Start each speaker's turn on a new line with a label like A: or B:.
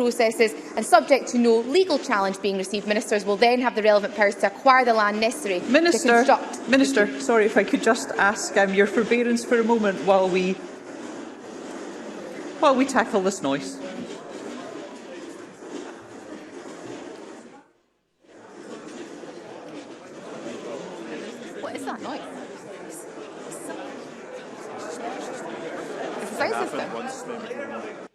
A: processes and subject to no legal challenge being received, ministers will then have the relevant powers to acquire the land necessary to construct.
B: Minister, sorry, if I could just ask your forbearance for a moment while we tackle this noise.
A: What is that noise? It's the sound system.